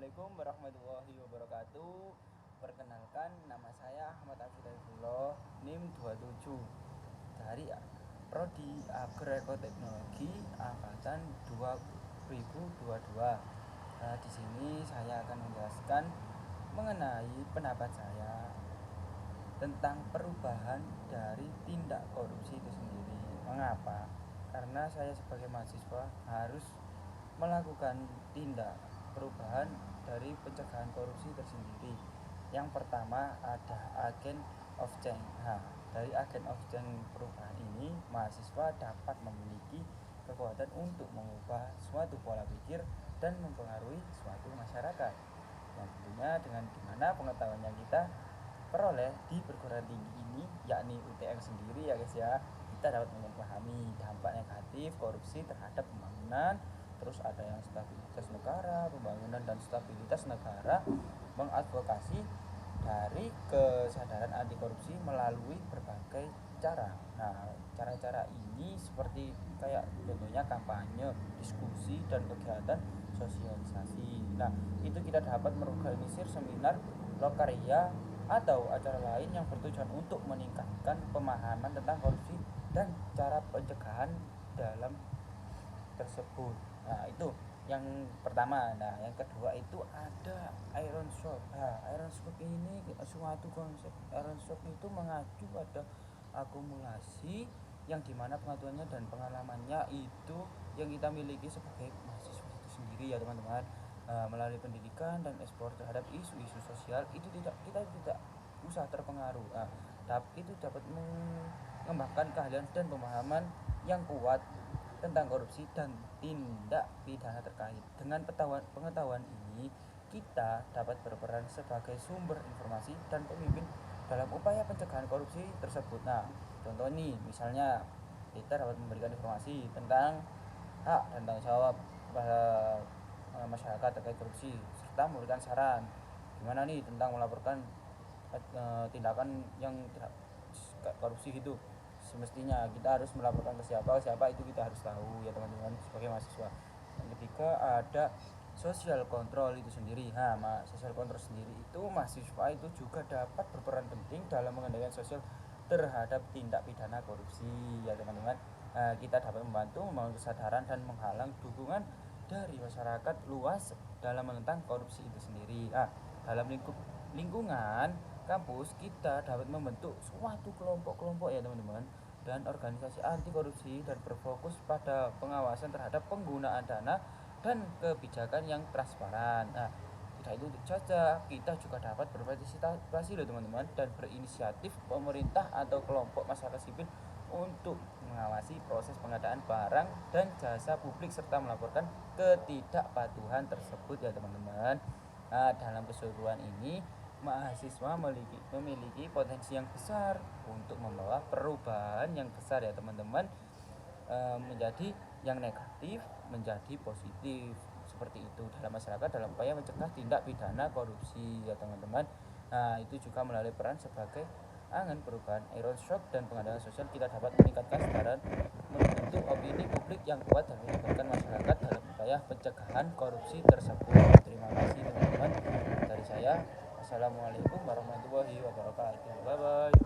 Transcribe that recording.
Assalamualaikum warahmatullahi wabarakatuh. Perkenalkan, nama saya Ahmad Afidahullah, NIM 27 dari Prodi Agroekoteknologi angkatan 2022. Di sini saya akan menjelaskan mengenai pendapat saya tentang perubahan dari tindak korupsi itu sendiri. Mengapa? Karena saya sebagai mahasiswa harus melakukan tindak perubahan dari pencegahan korupsi tersendiri. Yang pertama ada agen of change. Dari agen of change perubahan ini, mahasiswa dapat memiliki kekuatan untuk mengubah suatu pola pikir dan mempengaruhi suatu masyarakat. Yang tentunya dengan dimana pengetahuannya kita peroleh di perguruan tinggi ini, yakni UTM sendiri ya guys ya, kita dapat memahami dampak negatif korupsi terhadap pembangunan. Terus ada yang stabilitas negara, pembangunan dan stabilitas negara, mengadvokasi dari kesadaran anti korupsi melalui berbagai cara. Cara-cara ini seperti kayak contohnya kampanye, diskusi dan kegiatan sosialisasi. Itu kita dapat mengorganisir seminar, lokaria atau acara lain yang bertujuan untuk meningkatkan pemahaman tentang korupsi dan cara pencegahan dalam tersebut. Itu yang pertama. Yang kedua itu ada Iron Shop. Iron Shop ini suatu konsep. Iron Shop itu mengacu pada akumulasi yang dimana pengetahuannya dan pengalamannya itu yang kita miliki sebagai mahasiswa itu sendiri ya teman-teman. Melalui pendidikan dan ekspor terhadap isu-isu sosial itu kita tidak usah terpengaruh. Tapi itu dapat mengembangkan keahlian dan pemahaman yang kuat tentang korupsi dan tindak pidana terkait. Dengan pengetahuan ini, kita dapat berperan sebagai sumber informasi dan pemimpin dalam upaya pencegahan korupsi tersebut. Contoh nih, misalnya kita dapat memberikan informasi tentang hak dan tanggung jawab kepada masyarakat terkait korupsi, serta memberikan saran gimana nih tentang melaporkan tindakan yang korupsi itu. Semestinya kita harus melaporkan ke siapa itu kita harus tahu ya teman-teman sebagai mahasiswa. Yang ketiga ada social control itu sendiri. Social control sendiri itu mahasiswa itu juga dapat berperan penting dalam mengendalikan sosial terhadap tindak pidana korupsi ya teman-teman. Kita dapat membantu membangun kesadaran dan menghalang dukungan dari masyarakat luas dalam menentang korupsi itu sendiri. Dalam lingkungan kampus kita dapat membentuk suatu kelompok-kelompok ya teman-teman dan organisasi anti korupsi dan berfokus pada pengawasan terhadap penggunaan dana dan kebijakan yang transparan. Tidak itu saja, kita juga dapat berpartisipasi loh teman-teman dan berinisiatif pemerintah atau kelompok masyarakat sipil untuk mengawasi proses pengadaan barang dan jasa publik serta melaporkan ketidakpatuhan tersebut ya teman-teman. Dalam keseluruhan ini mahasiswa memiliki potensi yang besar untuk membawa perubahan yang besar ya teman-teman, menjadi yang negatif menjadi positif seperti itu dalam masyarakat dalam upaya mencegah tindak pidana korupsi ya teman-teman. Itu juga melalui peran sebagai angin perubahan iron shock dan pengadaan sosial kita dapat meningkatkan kesadaran, membentuk opini publik yang kuat dan melibatkan masyarakat dalam upaya pencegahan korupsi tersebut. Terima kasih teman-teman dari saya. Assalamualaikum warahmatullahi wabarakatuh. Bye bye.